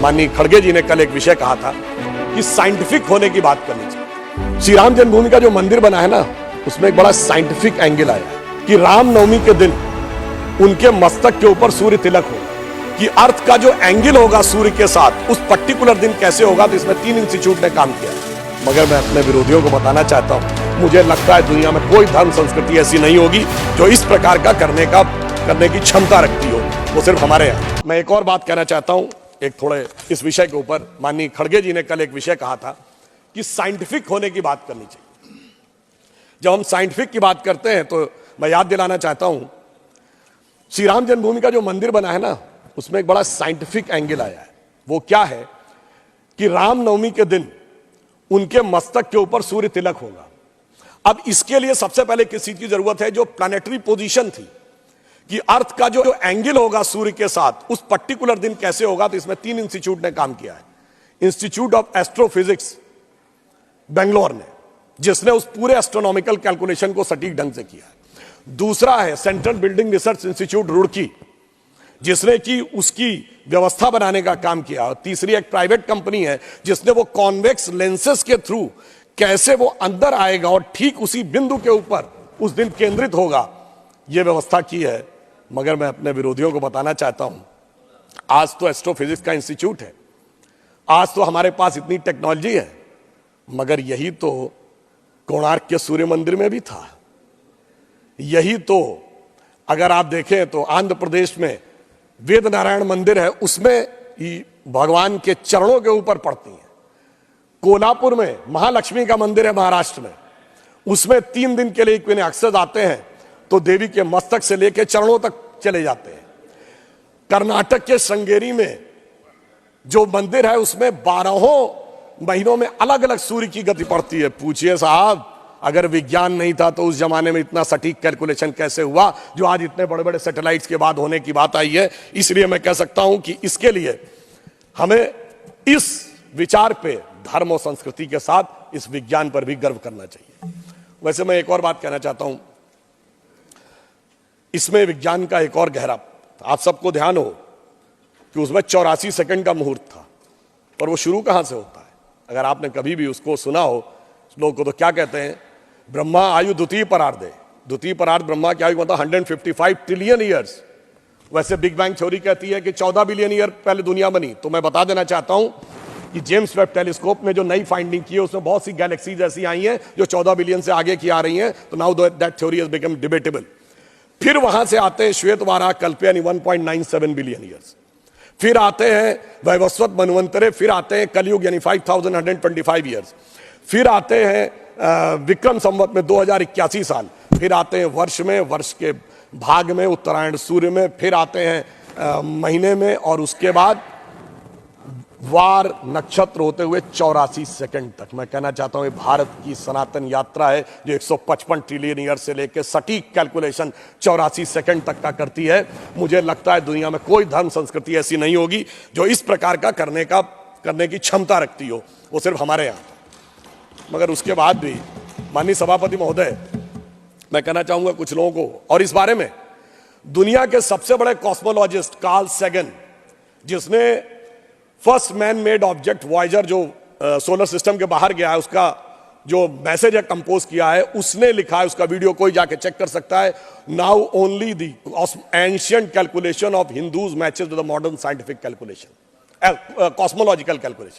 माननीय खड़गे जी ने कल एक विषय कहा था कि साइंटिफिक होने की बात करनी चाहिए। श्री राम जन्मभूमि का जो मंदिर बना है ना, उसमें एक बड़ा साइंटिफिक एंगल आया कि रामनवमी के दिन उनके मस्तक के ऊपर सूर्य तिलक होगा, कि अर्थ का जो एंगल होगा सूर्य के साथ उस पर्टिकुलर दिन कैसे होगा। तो इसमें 3 इंस्टीट्यूट ने काम किया। मगर मैं अपने विरोधियों को बताना चाहता हूं, मुझे लगता है दुनिया में कोई धर्म संस्कृति ऐसी नहीं होगी जो इस प्रकार का करने की क्षमता रखती हो, वो सिर्फ हमारे यहाँ। मैं एक और बात कहना चाहता हूं, एक थोड़े इस विषय के ऊपर। माननीय खड़गे जी ने कल एक विषय कहा था कि साइंटिफिक होने की बात करनी चाहिए। जब हम साइंटिफिक की बात करते हैं तो मैं याद दिलाना चाहता हूं, श्री राम जन्मभूमि का जो मंदिर बना है ना, उसमें एक बड़ा साइंटिफिक एंगल आया है। वो क्या है कि रामनवमी के दिन उनके मस्तक के ऊपर सूर्य तिलक होगा। अब इसके लिए सबसे पहले किस चीज की जरूरत है? जो प्लैनेटरी पोजीशन थी, कि अर्थ का जो एंगल होगा सूर्य के साथ उस पर्टिकुलर दिन कैसे होगा। तो इसमें 3 इंस्टीट्यूट ने काम किया है। इंस्टीट्यूट ऑफ एस्ट्रोफिजिक्स बेंगलोर ने, जिसने उस पूरे एस्ट्रोनॉमिकल कैलकुलेशन को सटीक ढंग से किया है। दूसरा है central building research institute Roorkee, जिसने कि उसकी व्यवस्था बनाने का काम किया। और तीसरी एक प्राइवेट कंपनी है जिसने वो कॉन्वेक्स लेंसेस के थ्रू कैसे वो अंदर आएगा और ठीक उसी बिंदु के ऊपर उस दिन केंद्रित होगा, ये व्यवस्था की है। मगर मैं अपने विरोधियों को बताना चाहता हूं, आज तो एस्ट्रोफिजिक्स का इंस्टीट्यूट है, आज तो हमारे पास इतनी टेक्नोलॉजी है, मगर यही तो कोणार्क के सूर्य मंदिर में भी था। यही तो अगर आप देखें तो आंध्र प्रदेश में वेद नारायण मंदिर है, उसमें ही भगवान के चरणों के ऊपर पड़ती है। कोल्हापुर में महालक्ष्मी का मंदिर है महाराष्ट्र में, उसमें 3 दिन के लिए इक्विन अक्सर आते हैं तो देवी के मस्तक से लेकर चरणों तक चले जाते हैं। कर्नाटक के श्रृंगेरी में जो मंदिर है उसमें 12 महीनों में अलग अलग सूर्य की गति पड़ती है। पूछिए साहब, अगर विज्ञान नहीं था तो उस जमाने में इतना सटीक कैलकुलेशन कैसे हुआ जो आज इतने बड़े बड़े सैटेलाइट्स के बाद होने की बात आई है। इसलिए मैं कह सकता हूं कि इसके लिए हमें इस विचार पे धर्म और संस्कृति के साथ इस विज्ञान पर भी गर्व करना चाहिए। वैसे मैं एक और बात कहना चाहता हूं, इसमें विज्ञान का एक और गहरा, आप सबको ध्यान हो कि उसमें 84 सेकंड का मुहूर्त था। और वो शुरू कहां से होता है? अगर आपने कभी भी उसको सुना हो, लोग को तो क्या कहते हैं, ब्रह्मा आयु द्वितीय परार्धे। द्वितीय परार्ध ब्रह्मा की आयु मतलब 155 ट्रिलियन ईयर्स। वैसे बिग बैंग थ्योरी कहती है कि 14 बिलियन ईयर पहले दुनिया बनी। तो मैं बता देना चाहता हूं कि जेम्स वेब टेलीस्कोप में जो नई फाइंडिंग की है उसमें बहुत सी गैलेक्सीज ऐसी आई हैं जो 14 बिलियन से आगे की आ रही हैं। तो now that theory has become debatable. फिर वहां से आते हैं श्वेत वाराह कल्पयानी 1.97 बिलियन ईयर्स। फिर आते हैं वैवस्वत मनवंतरे, फिर आते हैं कलयुग यानी 5125 ईयर्स। फिर आते हैं विक्रम संवत में 2081 साल। फिर आते हैं वर्ष में, वर्ष के भाग में, उत्तरायण सूर्य में। फिर आते हैं महीने में, और उसके बाद वार नक्षत्र होते हुए 84 सेकंड तक। मैं कहना चाहता हूं ये भारत की सनातन यात्रा है जो 155 ट्रिलियन ईयर से लेकर सटीक कैलकुलेशन 84 सेकंड तक का करती है। मुझे लगता है दुनिया में कोई धर्म संस्कृति ऐसी नहीं होगी जो इस प्रकार का करने की क्षमता रखती हो, वो सिर्फ हमारे यहाँ। मगर उसके बाद भी माननीय सभापति महोदय, मैं कहना चाहूंगा कुछ लोगों को, और इस बारे में दुनिया के सबसे बड़े कॉस्मोलॉजिस्ट कार्ल सैगन, जिसने first man made object Voyager जो सोलर सिस्टम के बाहर गया है उसका जो मैसेज है कंपोज किया है, उसने लिखा है, उसका वीडियो कोई जाके चेक कर सकता है। Now only the ancient calculation of Hindus matches with the modern scientific calculation, cosmological calculation.